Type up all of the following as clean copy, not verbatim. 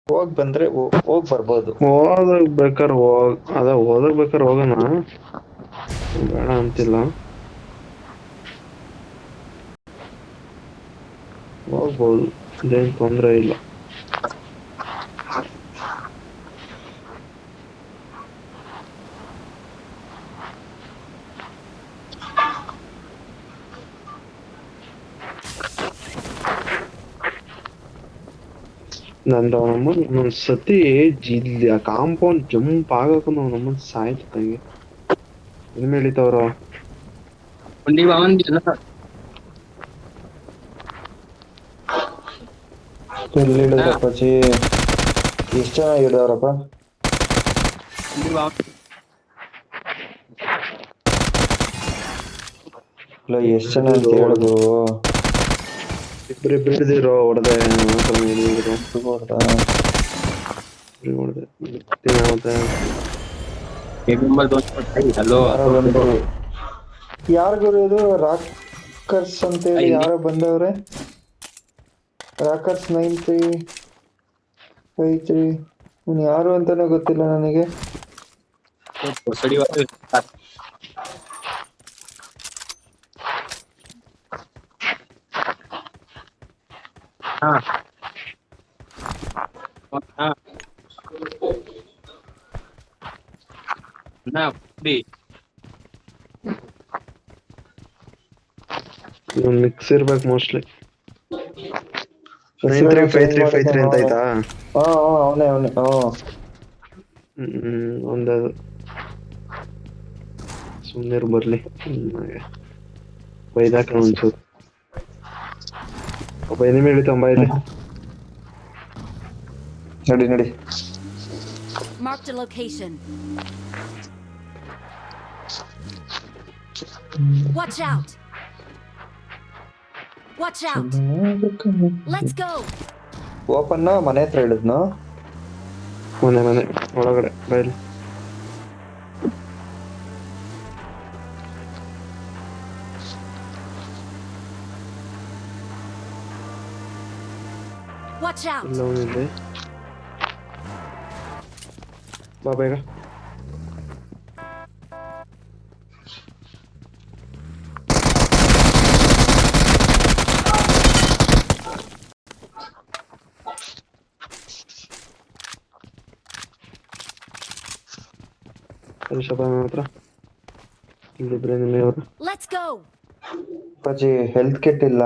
ಹೋಗ್ ಬಂದ್ರೆ ಹೋಗ್ ಬರ್ಬೋದು. ಓದಕ್ ಬೇಕಾರೆ ಓದಕ್ ಬೇಕಾರೆ ಹೋಗೋಣ, ಬೇಡ ಅಂತಿಲ್ಲ. ಹೋಗ್ಬೋದು, ಇದೇನ್ ತೊಂದ್ರೆ ಇಲ್ಲ. ನಂದು ಅವನಮ್ಮನ್ ಒಂದೊಂದ್ ಸತಿ ಇಲ್ಲಿ ಕಾಂಪೌಂಡ್ ಜಂಪ್ ಆಗಕ್ಕೂ ಅವನಮ್ಮನ್ ಸಾಯ್ತಂಗೆ ಇನ್ ಮೇಳಿತವ್ರು. ನೀವು ಅವನ್ ಎಲ್ಲಿ ಹಿಡಿದ್ರಪ್ಪ ಜಿ? ಎಷ್ಟ್ ಜನ ಹಿಡಿದವ್ರಪ್ಪ? ಇಲ್ಲ ಎಷ್ಟ್ ಜನ ಅಂತ ಹೇಳಿದ್ರು. ಇಬ್ರು ಹಿಡಿದಿರೋ ಹೊಡೆದೆ ಹಲೋ ಯಾರಿಗೂ ಇದು ರಾಕರ್ಸ್ ಅಂತ ಹೇಳಿ ಯಾರೋ ಬಂದವ್ರೆ. ರಾಕರ್ಸ್ 9353 ಇವ್ನು ಯಾರು ಅಂತಾನೆ ಗೊತ್ತಿಲ್ಲ ನನಗೆ. ಮಿಕ್ಸ್ ಇರ್ಬೇಕು ಮೋಸ್ಟ್ಲಿ. 935353 ಅಂತ ಆಯ್ತಾ? ಅವನೇ ಒಂದದು ಸುಮ್ಮನೆ ಬರ್ಲಿ, ಬೈದಾಕ ಒಂಚೂರು. ಒಬ್ಬ ಎನಿಮಿ ಹಿಡಿತಂಬ ಇಲ್ಲಿ. ನಡಿ Marked a location. Watch out! Watch out! Let's go! Open ಮನೆ ಹತ್ರ ಹಿಡಿದ್ನು. ಮನೆ ಒಳಗಡೆ ಬೈಲಿ. Watch out! ಇಲ್ಲ ಅವನಿದೆ, ಬಾ ಬೇಗ. ಹತ್ರ ಇಲ್ಲಿದ್ರೆ ನಿಮ್ಮೆಯವರು. Let's go! ಅಪ್ಪಾಜಿ ಹೆಲ್ತ್ ಕಿಟ್ ಇಲ್ಲ.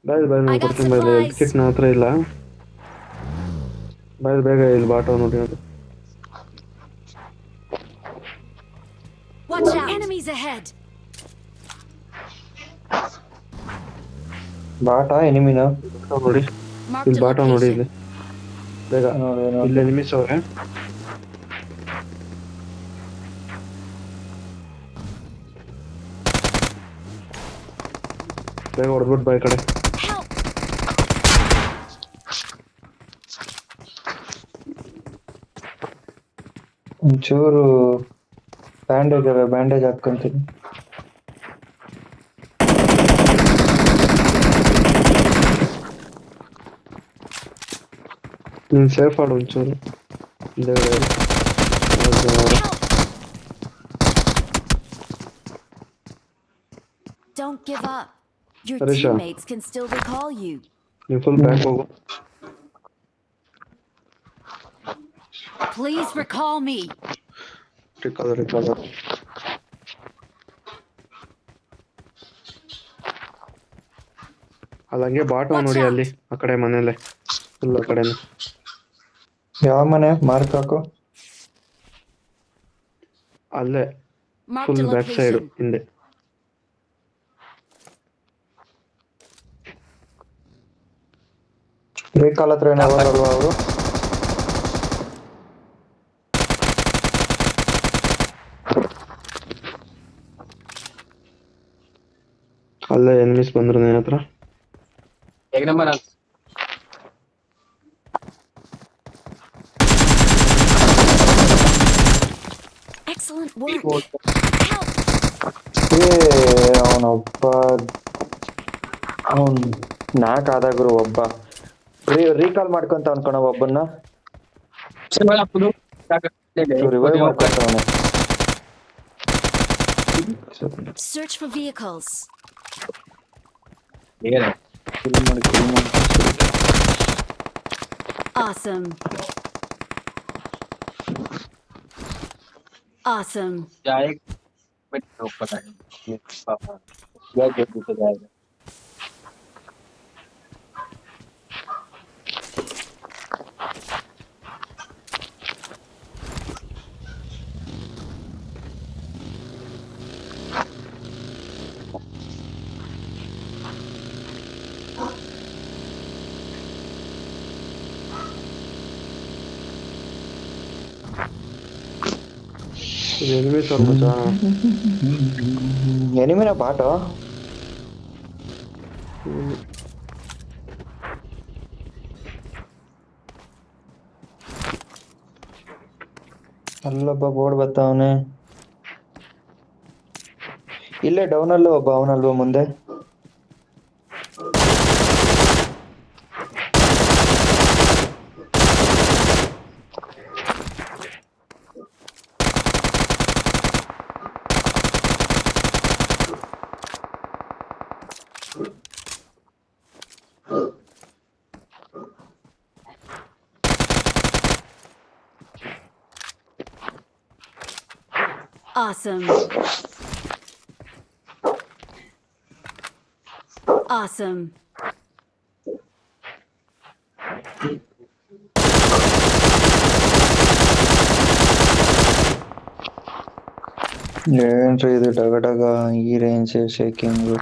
ಬಾಯ್ ನಾನು ಕೊಡ್ತೀನಿ. ಬಾಯ್ ಹೆಲ್ತ್ ಕಿಟ್ ನನ್ನ ಹತ್ರ ಇಲ್ಲ. ಬಾಯ್ ಬೇಗ ಇಲ್ಲಿ ಬಾಟ ನೋಡಿ. Watch out! Enemies ahead! ಬಾಟ ಎನಿಮಿನ ನೋಡಿ, Marked ಇಲ್ಲಿ a ಬಾಟ ನೋಡಿ. location. ಇಲ್ಲಿ ಬೇಗ, ಇಲ್ಲಿ ಎನಿಮೀಸ್ ಅವ್ರೆ. ಬೇಗ ಹೊಡೆದ್ಬಿಟ್ಟು ಬಾಯ್ ಕಡೆ. Help! ಒಂಚೂರು ಬ್ಯಾಂಡೇಜ್ ಹಾಕೊಂತೀನಿ. ನೀನು ಸೇಫ್ ಆಡು ಒಂಚೂರು. Don't give up. Your Arisha. teammates can still recall you. ನೀವು ಫುಲ್ ಬ್ಯಾಕ್ ಹೋಗು. Please recall me. ರಿಕಾಲ್ ಅಲ್ಲಂಗೆ ಬಾಟ ನೋಡಿ ಅಲ್ಲಿ ಆ ಕಡೆ ಮನೇಲೆ, ಫುಲ್ ಆ ಕಡೆನೆ. ಯಾವ ಮನೆ ಮಾರ್ಕ್ ಹಾಕು. ಅಲ್ಲೇ Marked a full back side location. ಹಿಂದೆ. ಬೇಕಾಲ್ ಹತ್ರ ಏನೋ ಹೋಗಲ್ವಾ ಅವರು? ಅಲ್ಲೇ ಎನಿಮೀಸ್ ಬಂದ್ರು ನನ್ನ ಹತ್ರ. एक नंबर Excellent work. Help! ಅವನೊಬ್ಬ ನಾಕ್ ಆದಾಗ್ರು ಒಬ್ಬ ರೀಕಾಲ್ ಮಾಡ್ಕೊಂತ ಅನ್ಕೊಣ ಒಬ್ಬನ್ನ ಸರ್ ಅಪ್ಪದು ರಿವೈವ್ ಮಾಡ್ಕೊಂತವನೆ. Search for vehicles. ಕಿಲ್ ಮಾಡಿ. Awesome. Awesome. जाएगा बट पता नहीं पापा या जो भी जाएगा ಎನಿಮೀಸ್ ಅವ್ರ ಮಚ್ಚ. ಎನಿಮಿನ ಬಾಟು ಅಲ್ಲೊಬ್ಬ ಬೋರ್ಡ್ ಬರ್ತಾವನೆ. ಇಲ್ಲೇ ಡೌನ್ ಅಲ್ಲೂ ಒಬ್ಬ ಅವನಲ್ವ ಮುಂದೆ. Awesome. Awesome. ಏನ್ರಿ ಇದು ಡಗ ಡಗ ಈ ರೇಂಜ್ ಶೇಕಿಂಗ್.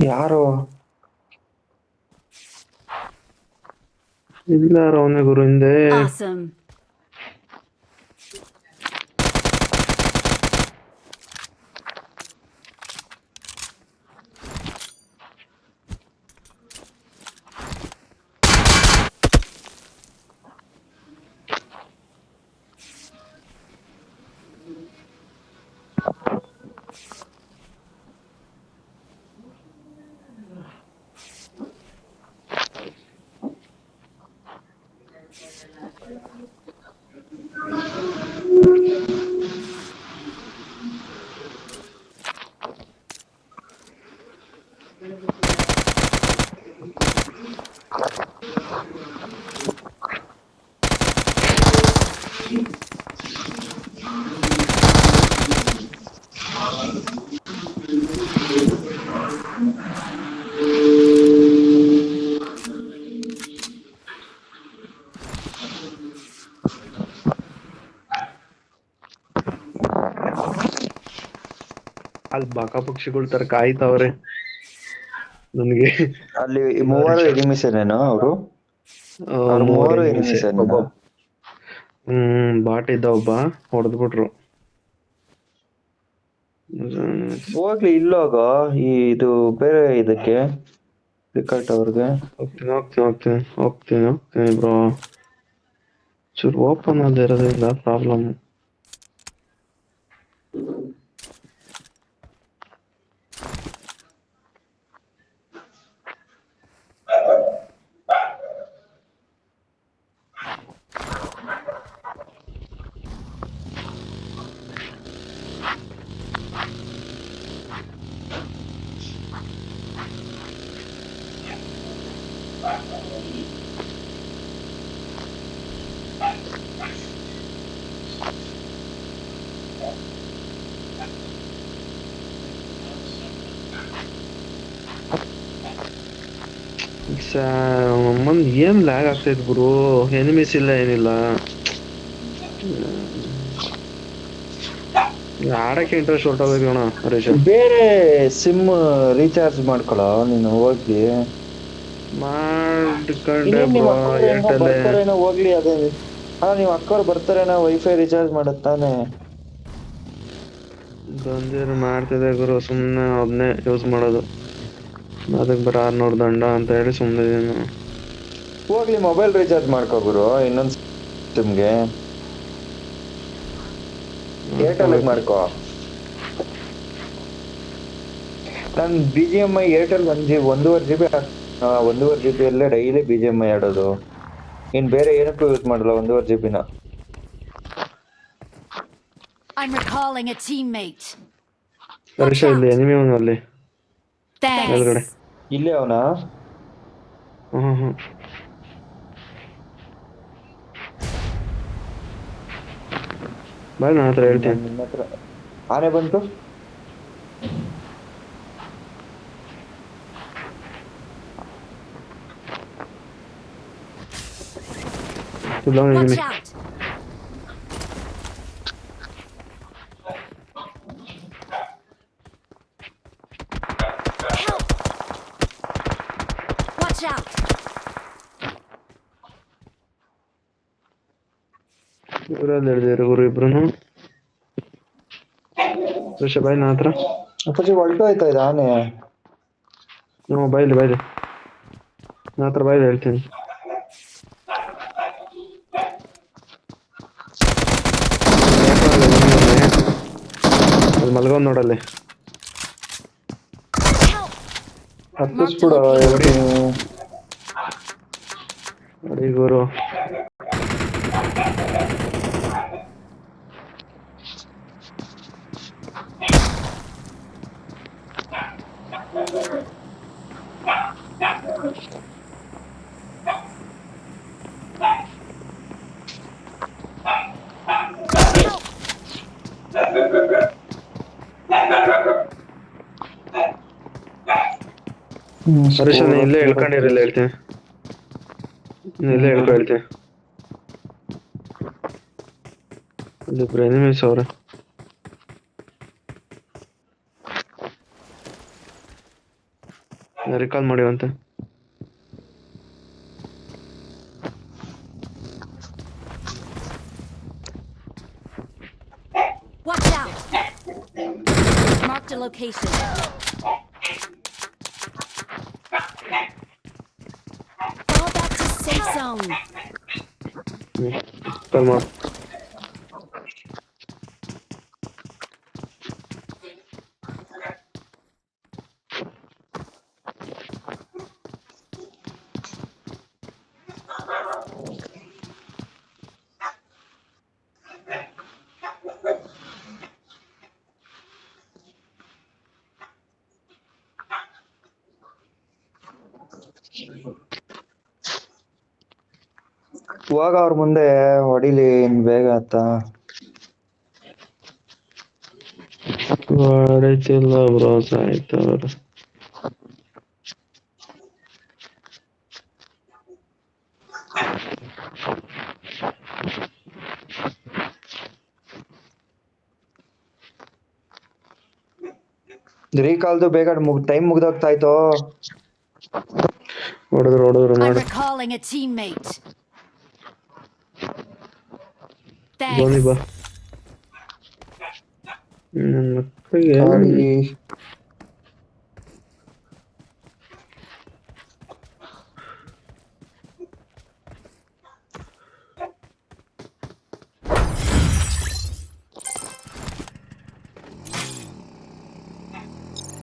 ಯಾರು ಇಲ್ಲ ಅವನೇ ಗುರು ಹಿಂದೆ. Awesome. ಅಲ್ಲಿ ಬಾಕ ಪಕ್ಷಿಗಳ ತರ ಕಾಯ್ತಾವ್ರೆ ನನ್ಗೆ. ಅಲ್ಲಿ ಮೂವರು ಎನಿಮಿಸೇನೇನೋ ಅವರು. ಮೂವರು ಎನಿಮಿಸೇನೇನೋ. ಬಾಟ್ ಇದ್ದ ಒಬ್ಬ ಹೊಡೆದ್ಬಿಟ್ರು. ಹೋಗ್ಲಿ ಇಲ್ಲೋಗ ಇದು ಬೇರೆ ಇದಕ್ಕೆ ಕ್ರಿಕೆಟ್ ಅವ್ರಿಗೆ ಹೋಗ್ತೀನಿ ಬ್ರೋ. ಚೂರು ಓಪನ್ ಅದಿರೋದ್ರಿಂದ ಪ್ರಾಬ್ಲಮ್. ನಮ್ಮನ್ ಏನ್ ಲ್ಯಾಗ್ ಆಗ್ತೈತ್ ಗುರು, ಎನಿಮೀಸ್ ಇಲ್ಲ ಏನಿಲ್ಲ. ಆಡಕ್ಕೆ ಇಂಟ್ರೆಸ್ಟ್ ಹೊರಟೋಗೈತಿ ಕಣ ಹರೀಶ. ಬೇರೆ ಸಿಮ್ ರೀಚಾರ್ಜ್ ಮಾಡ್ಕೊಳ ನೀನು ಹೋಗಿ. ಮಾಡ್ಕೊಂಡೆ ಇನ್ನೇನ್ ನಿಮ್ ಬ್ರೋ, ಅಕ್ಕವ್ರು ಹೆಂಗೋ ಏರ್ಟೆಲ್ ಬರ್ತಾರೇನೋ ಹೋಗ್ಲಿ. ಅದೇ ನಿಮ್ ಅಕ್ಕವ್ರು ಬರ್ತಾರೇನೋ ವೈಫೈ ರೀಚಾರ್ಜ್ ಮಾಡತ್ತಾನೆ. ಬಂದಿರು ಮಾಡ್ತಿದೆ ಗುರು, ಸುಮ್ಮನೆ ಅದನ್ನೇ ಯೂಸ್ ಮಾಡೋದು. ಅದಕ್ಕೆ ಬರೀ 600 ದಂಡ ಅಂತ ಹೇಳಿ ಸುಮ್ಮನೆ ಇದೀನಿ. ಹೋಗ್ಲಿ ಮೊಬೈಲ್ ರೀಚಾರ್ಜ್ ಮಾಡ್ಕೋ ಗುರು ಇನ್ನೊಂದ್ ಸಿಮ್ಗೆ. ಏರ್ಟೆಲ್ ಮಾಡ್ಕೋ. ನನ್ BGMI ಏರ್ಟೆಲ್ 1.5 GB ಅಲ್ಲೇ ಡೈಲಿ BGMI ಆಡೋದು. ಇನ್ ಬೇರೆ ಏನಕ್ಕೂ ಯೂಸ್ ಮಾಡಲ್ಲ 1.5 GB. I'm recalling a teammate. Harish ಇಲ್ಲಿ ಎನಿಮಿ ಅವನು ಅಲ್ಲಿ ಮೇಲ್ಗಡೆ. Thanks. ಇಲ್ಲೇ ಅವನಾ? ಹ್ಮ್ ಬಾಯ್, ನನ್ನ ಹತ್ರ ಹೇಳ್ತೀನಿ. ನಿನ್ನ ಹತ್ರ ಆನೆ ಬಂತು. Watch out. Help. Watch out. ಇವರಲ್ಲಿ ಹಿಡಿದಿರು ಗುರು ಇಬ್ರು. ಹರೀಶ ಬಾಯ್ ನನ್ನ ಹತ್ರ. ಅಪ್ಪಾಜಿ ಹೊಲ್ಟೋಯ್ತಾ ಇದೆ ಆನೆ. ಬಾಯ್ಲಿ ನನ್ನ ಹತ್ರ ಬಾಯ್ಲಿ ಹೇಳ್ತೀನಿ. ಅಲ್ಲಿ ಮಲ್ಗೊಂಡ್ ನೋಡಲ್ಲಿ. Help. ಹತ್ತಿಸ್ಬಿಡು ಹೇಳ್ತೀನಿ. ನೋಡಿ ಗುರು, ಹರೀಶ ನೀನ್ ಇಲ್ಲೇ ಹೇಳ್ಕೊಂಡಿರಲ್ಲ ಹೇಳ್ತೀನಿ. ಇಲ್ಲೇ ಹೇಳ್ತೀನಿ. ಇಲ್ಲಿಬ್ರು ಎನಿಮೀಸ್ ಅವ್ರೆ. Recall ಮಾಡಿವಂತೆ. Watch out. Marked a location. Fall back to safe zone. ಕಾಲ್ ಮಾಡು. ಹೋಗ ಅವ್ರ ಮುಂದೆ ಹೊಡಿಲಿ ಇನ್ ಬೇಗ ಆತ. ಹೊಡಿತಿಲ್ಲ ಬ್ರೋ, ಸಾಯ್ತವ್ರೆ. ರೀಕಾಲ್ದು ಬೇಗ ಟೈಮ್ ಮುಗ್ದೋಗ್ತಾಯ್ತು. ಹೊಡೆದ್ರು I'm ಮಾಡಿ. recalling a teammate. Dhoni Thanks. ಬಾ. ನನ್ನ ಮಕ್ಕಳಿಗೆ ಗಾಡಿ